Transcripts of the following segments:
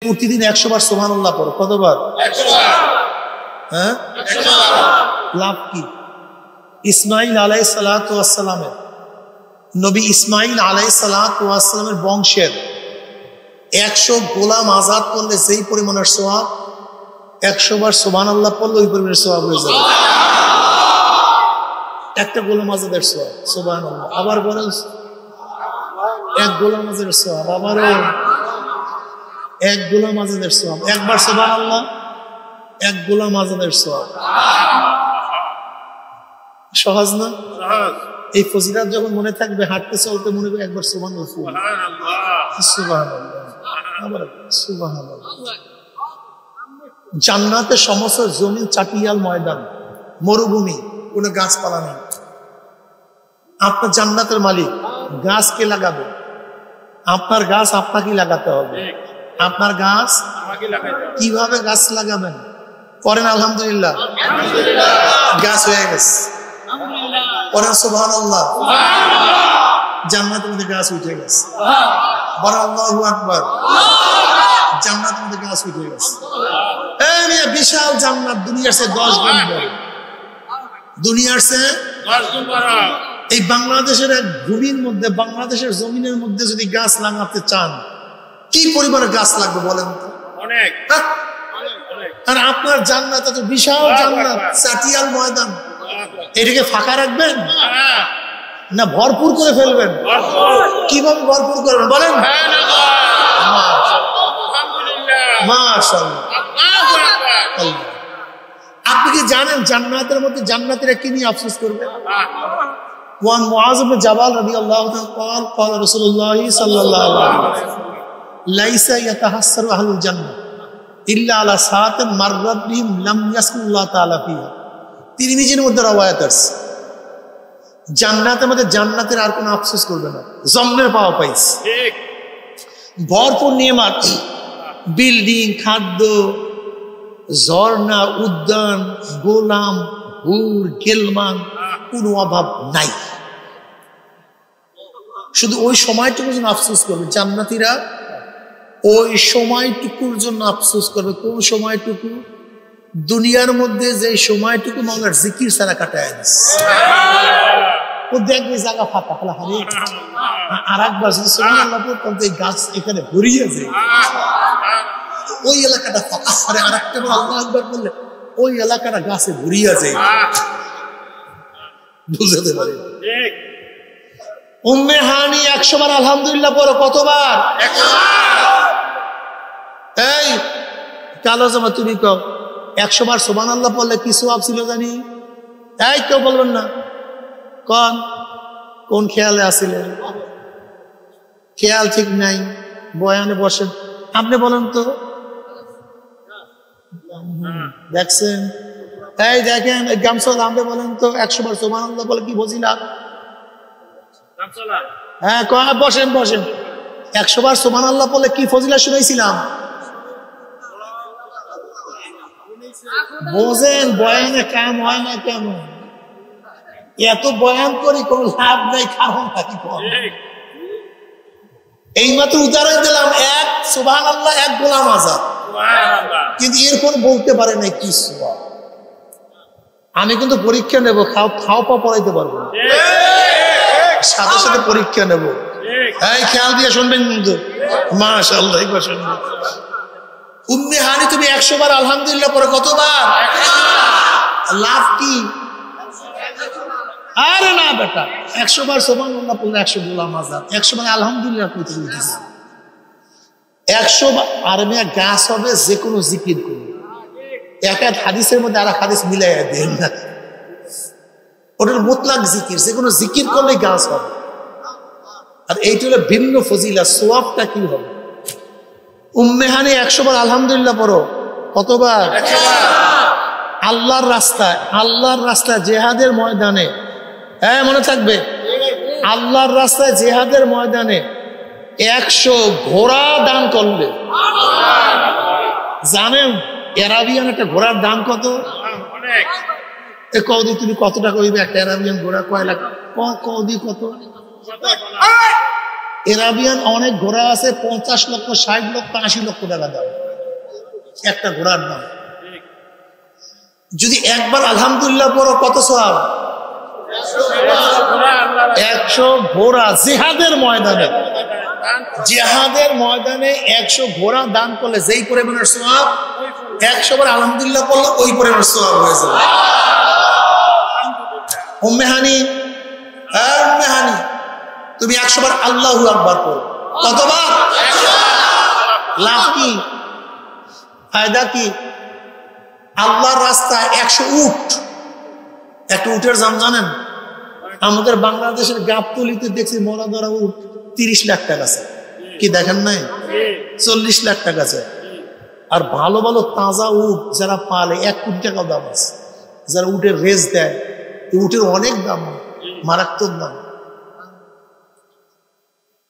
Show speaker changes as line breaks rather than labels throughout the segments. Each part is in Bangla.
প্রতিদিন 100 বার সুবহানাল্লাহ পড়ো। কতবার? 100 বার। হ্যাঁ, 100 বার। লাভ কি? ইসমাইল আলাইহিস সালাতু ওয়াস সালামের, নবী ইসমাইল আলাইহিস সালাতু ওয়াস সালামের বংশের 100 গোলাম আজাদ করলে যেই পরিমাণের সওয়াব, 100 বার সুবহানাল্লাহ পড়লে ওই পরিমাণের সওয়াব হয়ে যাবে। একটা গোলাম আজাদের সওয়াব, সুবহানাল্লাহ। আবার বলেন, এক গোলাম আজাদের সওয়াব, আবারও এক গোলাম আজাদের সওয়াব। একবার সুবহানাল্লাহ, এক গোলাম আজাদের সওয়াব। সহজ না? এই ফজিলত যখন মনে থাকবে, হাঁটতে চলতে মনে হবে একবার সুবহানাল্লাহ, সুবহানাল্লাহ, আবার সুবহানাল্লাহ। জান্নাতে সমস্ত জমি চাটিয়াল ময়দান, মরুভূমি, কোনো গাছপালা নেই। আপনার জান্নাতের মালিক, গাছ কে লাগাবে? আপনার গাছ আপনাকেই লাগাতে হবে। আপনার গাছ কিভাবে গাছ লাগাবেন? পড়েন আলহামদুলিল্লাহ, গাছ হয়ে গেছে। পড়েন সুবহানাল্লাহ, জান্নাতের মধ্যে গাছ উঠে গেছে। বলেন আল্লাহু আকবার, জান্নাতের মধ্যে গাছ উঠে গেছে। এই বিশাল জান্নাত, দুনিয়ার চেয়ে 10 গুণ বড়, দুনিয়ার চেয়ে 10 গুণ বড়। এই বাংলাদেশের এক ভূমির মধ্যে, বাংলাদেশের জমিনের মধ্যে যদি গাছ লাগাতে চান, কি পরিমাণে গাছ লাগবে বলেন তো? অনেক। আর আপনার জান্নাত তো বিশাল জান্নাত, চাটিয়াল ময়দান, এটাকে ফাঁকা রাখবেন না ভরপুর করে ফেলবেন? কিভাবে ভরপুর করবেন বলেন? মাশাআল্লাহ। আপনি কি জানেন জান্নাতের মধ্যে জান্নাতীরা কি নিয়ে আফসোস করবে? ওয়ান মুআয ইবনে জাবাল রাদিয়াল্লাহু তাআলা قال قال رسول الله صلى الله عليه وسلم ليس يتحسر اهل الجنه الا على ساعه مرت بهم لم يذكر الله تعالى فيها। তিরমিজির মধ্যে রওয়ায়াত আছে, জান্নাতের মধ্যে জান্নাতের আর কোনো আফসোস করবে না। জন্মের পাওয়া পাইছে, ঠিক, ভরপুর নিয়ামত, বিল্ডিং, খাদ্য, ঝর্ণা, উদ্যান, গোলাম, হুর, গেলমান, কোনো অভাব নাই। শুধু ওই সময়টুকুর জন্য আফসোস করবে জান্নাতীরা, ওই সময়টুকুর জন্য আফসোস করবে। কোন সময়টুকু? দুনিয়ার মধ্যে যে সময়টুকু মাওলার জিকির ছাড়া কাটায় দিচ্ছে, ও দেখবে জায়গা ফাঁকা ফেলা হারিয়ে, আর একবার যদি সুবহানাল্লাহ পড়তাম তো এই গাছ এখানে ভরিয়ে যায়, ওই এলাকাটা ফাঁকা, আর একটা বার আল্লাহু আকবার বললে ওই এলাকাটা গাছে ভরিয়ে যায়। বুঝতে পারি? উম্মে হানি 100 বার আলহামদুলিল্লাহ পড়ো। কতবার? 100 বার। এই কালো জামা, তুমি কও 100 বার সুবহানাল্লাহ পড়লে কি সওয়াব ছিল জানি? এই কেউ বলবেন না? কোন খেয়ালে আছিলেন? খেয়াল ঠিক নাই, বয়ানে বসেন। আপনি বলেন তো, দেখছেন? এই দেখেন এই গামছা, আপনি বলেন তো 100 বার সুবহানাল্লাহ বলে কি ফজিলত? হ্যাঁ, বসেন বসেন। 100 বার সুবহানাল্লাহ বলে কি ফজিলত শুনাইছিলাম? বোঝেন, বয়ানে কাম হয় না কেন? এত বয়ান করি কোন লাভ নেই, কারণ থাকি। এইমাত্র উদাহরণ দিলাম, এক সুবহানাল্লাহ, এক গোলাম আজাদ, কিন্তু এরপর বলতে পারে না কি সওয়াব। আমি কিন্তু পরীক্ষা নেব, খাও পা পড়াইতে পারবো না, সাথে সাথে পরীক্ষা নেব। এই খেয়াল দিয়ে শুনবেন কিন্তু, মাশাআল্লাহ, একবার শুনবেন। উম্মে হানি, তুমি 100 বার আলহামদুলিল্লাহ পড়ো। কতবার? লাভ কি? আরে না বেটা, 100 বার সুবহানাল্লাহ পড়লে 100 গোলাম আজাদ, 100 বার আলহামদুলিল্লাহ পড়তে বলতেছে। 100 বার আর মেয়ে গাছ হবে যে কোনো জিকির করবে। এক হাদিসের মধ্যে আর হাদিস মিলাইয়া দেন না, ওটার মুতলাক জিকির, যে কোনো জিকির করলে গাছ হবে। আর এইটা হলো ভিন্ন ফজিলত। সওয়াবটা কি হবে? উম্মে হানি 100 বার আলহামদুলিল্লাহ পড়ো। কতবার? 100 বার। আল্লাহর রাস্তায় জেহাদের ময়দানে, হ্যাঁ মনে থাকবে, আল্লাহর রাস্তায় জেহাদের ময়দানে 100 ঘোড়া দান করলে, জানেন অ্যারাবিয়ান একটা ঘোড়ার দাম কত? কৌদি, তুমি কত টাকা হইবে একটা অ্যারাবিয়ান ঘোড়া? কয় লাখ? কৌদি কত? এরাবিয়ান অনেক ঘোড়া আছে, 50 লক্ষ, 60 লক্ষ, 80 লক্ষ টাকা দাম একটা ঘোড়ার দাম। যদি একবার আলহামদুলিল্লাহ পড়ো কত সওয়াব? 100 ঘোড়া জিহাদের ময়দানে, জিহাদের ময়দানে 100 ঘোড়া দান করলে যেই পরিমাণের সওয়াব, 100 বার আলহামদুলিল্লাহ পড়লে ওই পরিমাণের সওয়াব হয়ে যাবে। উম্মে হানি, উম্মে হানি, তুমি 100 বার আল্লাহু আকবার পড়ো। কতবার? লাভ কি, ফায়দা কি? আল্লাহর রাস্তায় 100 উট। একটা উটের দাম জানেন? আমাদের বাংলাদেশের গাবতলিতে দেখছি মরা ধরা উট 30 লাখ টাকা আছে। কি দেখেন নাই? 40 লাখ টাকা আছে। আর ভালো ভালো তাজা উট যারা পালে 1 কোটি টাকা দাম আছে। যারা উটের রেস দেয়, উটের অনেক দাম, মারাত্মক দাম।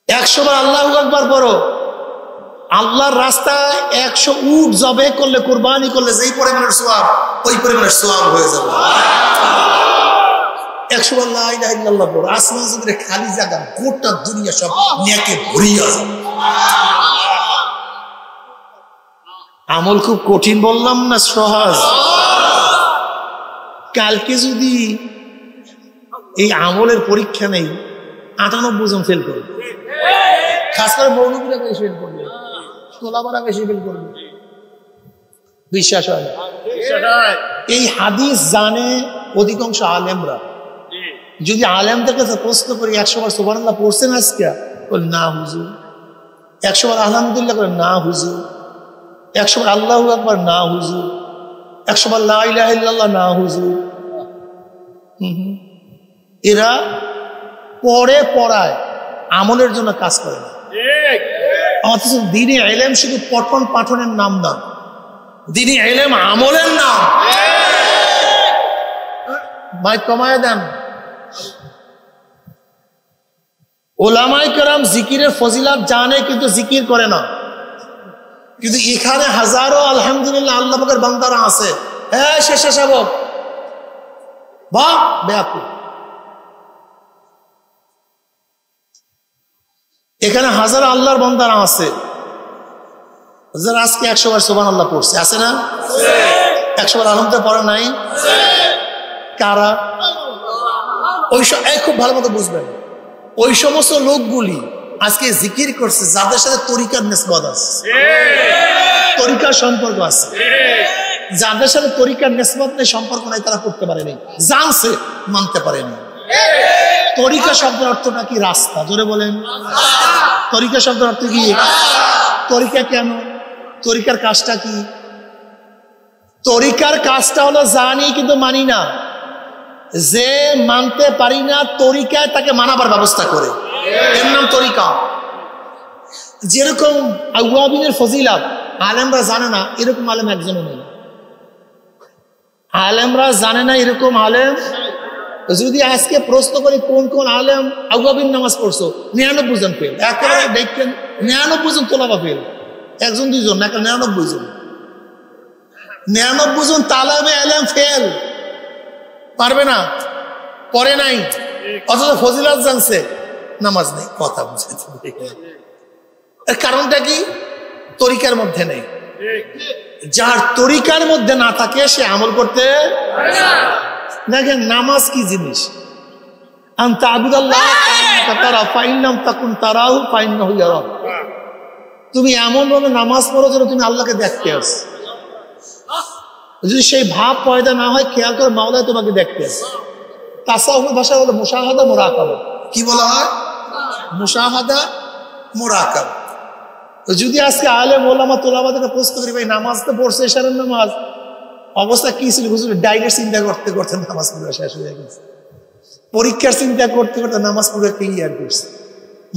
100 বার আল্লাহু আকবার পড়ো। আল্লাহর রাস্তায় 100 উট জবে করলে, কুরবানি করলে যেই পরিমাণের সওয়াব, ওই পরিমাণের সওয়াব হয়ে যাবে। 100 বার লা ইলাহা ইল্লাল্লাহ পড়ো, আসমান জমিনে খালি জায়গা, গোটা দুনিয়া সব নেকে ভরিয়া যাবে। আমল খুব কঠিন বললাম না, সহজ? কালকে যদি এই আমলের পরীক্ষা নেই, 98 জন ফেল করবে। খাস করে মৌলবীরা বেশি ফেল করবে, তোলাবারা বেশি ফেল করবে। বিশ্বাস হয় না? এই হাদিস জানে অধিকাংশ আলেমরা। যদি আলেমদের কাছে প্রশ্ন করি 100 বার সুবহানাল্লাহ পড়ছেন আজকে? বলে না হুজুর। 100 বার আলহামদুলিল্লাহ করে? না হুজুর। 100 বার আল্লাহু আকবার? না হুজুর। 100 বার লা ইলাহা ইল্লাল্লাহ? না হুজুর। এরা পড়ে পড়ায়, আমলের জন্য কাজ করে না। অথচ দ্বীনে ইলম শুধু পঠন পাঠনের নাম না, দ্বীনে ইলম আমলের নাম। মাইক কমায় দেন। ওলামায়ে কেরাম জিকিরের ফজিলত জানে কিন্তু জিকির করে না। কিন্তু এখানে হাজারো আলহামদুলিল্লাহ আল্লাহ পাকের বান্দারা আছে। হ্যাঁ স্বেচ্ছাসেবক, বাহ বেয়াকুব। এখানে হাজারো আল্লাহর বান্দারা আছে যারা আজকে 100 বার সুবহানাল্লাহ পড়ছে, আছে না? 100 বার আলহামদুলিল্লাহ পড়ে নাই? কারা? ওই খুব ভালো মতো বুঝবেন, ওই সমস্ত লোকগুলি আজকে জিকির করছে যাদের সাথে তরিকার নিসবত আছে, তরিকার সম্পর্ক আছে। যাদের সাথে তরিকার নিসবত নেই, সম্পর্ক নাই, তারা করতে পারেনি, জানছে মানতে পারেনি। তরিকা শব্দের অর্থটা কি? রাস্তা। জোরে বলেন। তরিকা শব্দের অর্থ কি? তরিকা কেন? তরিকার কাজটা কি? তরিকার কাজটা হলো জানি কিন্তু মানি না। যে মানতে পারি না, তরিকায় তাকে মানাবার ব্যবস্থা করে, এর নাম তরিকা। যেরকম আওয়াবিনের ফজিলত আলেমরা জানে না, এরকম আলেম একজনও নেই। আলেমরা জানে না, এরকম আলেম যদি আজকে প্রশ্ন করি কোন কোন আলেম আওয়াবিন নামাজ পড়ছো, 99 জন ফেল। একেবারে দেখবেন 99 জন তোলাবা ফেল, 1 জন 2 জন না, 99 জন। 99 জন তালেবে ইলম ফেল, পারবে না, পড়ে নাই, অথচ ফজিলত জানছে, নামাজ নেই। কথা বুঝে এর কারণটা কি? তরিকার মধ্যে নেই। যার তরিকার মধ্যে না থাকে সে আমল করতে পারে না। দেখেন নামাজ কি জিনিস? আনতা আবুদাল্লাহ তারা ফাইন্নাম তাকুন তারাহু ফাইন্নাহু ইয়ারাক। তুমি এমন ভাবে নামাজ পড়ো যেন তুমি আল্লাহকে দেখতে আস। যদি সেই ভাব পয়দা না হয়, খেয়াল করে মাওলা তোমাকে দেখতে আস। তাসাউফের ভাষা হলো মুশাহাদা মুরাকাবা। কি বলা হয়? মুশাহাদা মুরাকাবা। যদি আজকে আলেম ওলামা তোলাবাদেরকে প্রশ্ন করি, ভাই নামাজ তো পড়ছে, এশারের নামাজ, অবস্থা কি ছিল? হুজুর ডাইরেক্ট চিন্তা করতে করতে নামাজ পুরো শেষ হয়ে গেছে। পরীক্ষার চিন্তা করতে করতে নামাজ পুরো ক্লিয়ার করছে।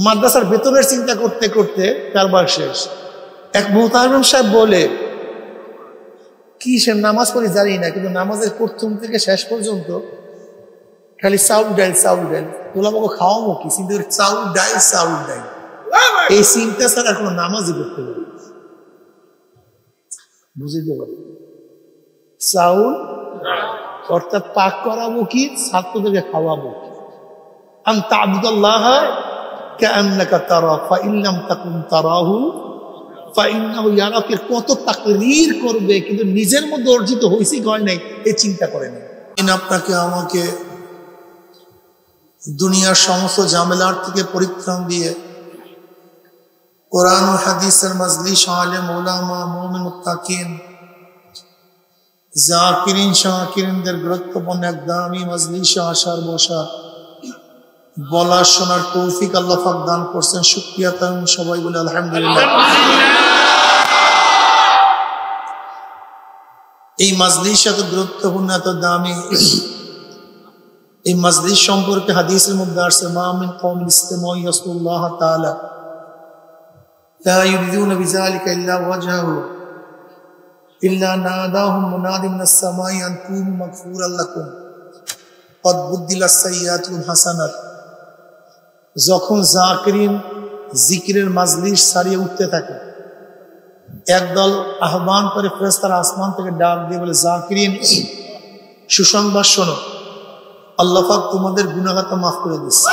মাদ্রাসার বেতনের চিন্তা করতে করতে কারবার শেষ। এক মুহতামিম সাহেব বলে, কি সে নামাজ পড়ি জানি না, কিন্তু নামাজের প্রথম থেকে শেষ পর্যন্ত খালি চাউল ডাইল চাউল ডাইল, তোলাবাকে খাওয়াবো কি চিন্তা করি, চাউল ডাইল চাউল ডাইল, এই চিন্তা ছাড়া কোনো নামাজই করতে পারি। বুঝতে পারি? চাউল অর্থাৎ পাক করাবো কি, ছাত্রদেরকে খাওয়াবো কি। আনতা আবুদাল্লাহ কাআন্নাকা তারা ফাইন লাম তাকুন তারাহু ফাইন্নাহু ইয়ারাকা। কত তাকরীর করবে কিন্তু নিজের মধ্যে অর্জিত হইছে কি হয় নাই এই চিন্তা করে না। আপনাকে আমাকে দুনিয়ার সমস্ত ঝামেলার থেকে পরিত্রাণ দিয়ে কোরআন ও হাদিসের মাজলিস, আলেম ওলামা, মুমিন মুত্তাকিন, জাকিরিন শাকিরিনদের গুরুত্বপূর্ণ এক দামি মাজলিসে আসার বসা, বলা শোনার তৌফিক আল্লাহ পাক দান করছেন। শুকরিয়া তাম সবাই বলে আলহামদুলিল্লাহ। এই মাজলিস এত গুরুত্বপূর্ণ, এত দামি। এই মাজলিস সম্পর্কে হাদিসের মধ্যে আসছে, মা মিন কওমিন ইসতামাউ ইয়াসকুল্লাহ তাআলা লা ইউরিদুনা বিযালিকা ইল্লা ওয়াজহাহু ইল্লা নাদাহুম মুনাদি মিনাস সামাই আন কুনু মাগফুরাল লাকুম ক্বাদ বুদ্দিলাস সাইয়্যাতুল হাসানাত। যখন জাকিরিন জিকিরের মাজলিস ছাড়িয়ে উঠতে থাকে, একদল আহ্বান করে ফেরেশতারা আসমান থেকে ডাক দিয়ে বলে, জাকিরিন সুসংবাদ শোনো, আল্লাহ পাক তোমাদের গুনাহগাতা মাফ করে দিয়েছে।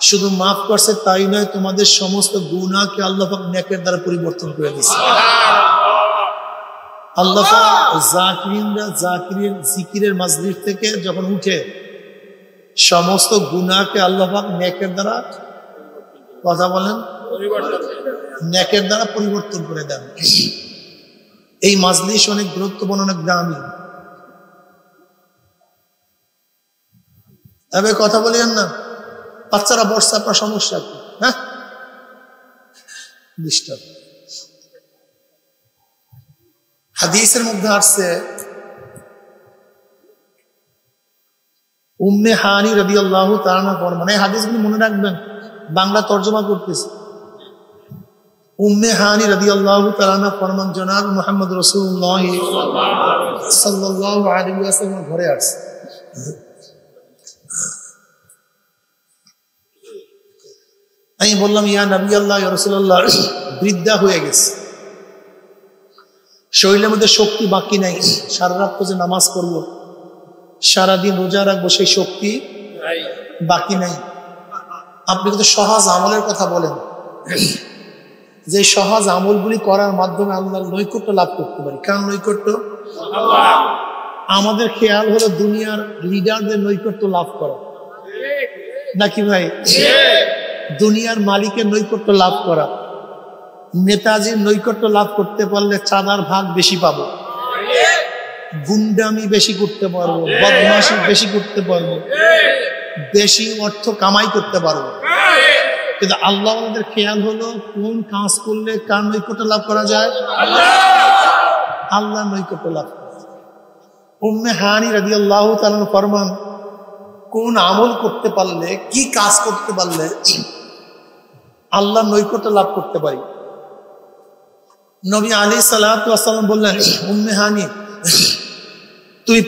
শুধু মাফ করছে তাই নয়, তোমাদের সমস্ত গুনাহকে আল্লাহ পাক নেকের দ্বারা পরিবর্তন করে দিয়েছে। আল্লাহ পাক জাকিরিনরা জিকিরের মাজলিস থেকে যখন উঠে সমস্ত গুনাহকে আল্লাহ পাক নেকের দ্বারা, কথা বলেন, নেকের দ্বারা পরিবর্তন করে দেন। এই মাজলিস অনেক গুরুত্বপূর্ণ, অনেক দামি। তবে কথা বলিয়েন না, বাচ্চারা বর্ষা, আপনার সমস্যা কি? হ্যাঁ, ডিস্টার্ব। হাদিসের মধ্যে আসছে, উম্মে হানি রাদিয়াল্লাহু তাআলা ফরমান, এই হাদিসগুলো মনে রাখবেন, বাংলা তর্জমা করতেছে। উম্মে হানি রাদিয়াল্লাহু তাআলা ফরমান, জনাব মুহাম্মদ রাসূলুল্লাহ সাল্লাল্লাহু আলাইহি ওয়াসাল্লাম ঘরে আসছে। আমি বললাম, ইয়া নবী আল্লাহ, ইয়া রাসূলুল্লাহ, বৃদ্ধা হয়ে গেছে, শরীরের মধ্যে শক্তি বাকি নাই, সারা রাত যে নামাজ পড়বো, সারাদিন রোজা রাখবো, সেই শক্তি বাকি নাই। আপনি কিন্তু সহজ আমলের কথা বলেন, যে সহজ আমলগুলি করার মাধ্যমে আল্লাহর নৈকট্য লাভ করতে পারি। কার নৈকট্য? আমাদের খেয়াল হলো দুনিয়ার লিডারদের নৈকট্য লাভ করা, নাকি ভাই? দুনিয়ার মালিকের নৈকট্য লাভ করা। নেতাজির নৈকট্য লাভ করতে পারলে চাঁদার ভাগ বেশি পাবো, গুন্ডামি বেশি করতে পারবো, বদমাশি বেশি করতে পারবো, বেশি অর্থ কামাই করতে পারবো। কিন্তু আল্লাহ আমাদের খেয়াল হলো কোন কাজ করলে কার নৈকট্য লাভ করা যায়? আল্লাহ নৈকট্য লাভ করা যায়। উম্মে হানি রাদিয়াল্লাহু তাআলা ফরমান, কোন আমল করতে পারলে, কি কাজ করতে পারলে আল্লাহ নৈকট্য লাভ করতে পারি। নবী আলাইহিস সালাতু ওয়াস সালাম বললেন, উম্মে হানি, তুই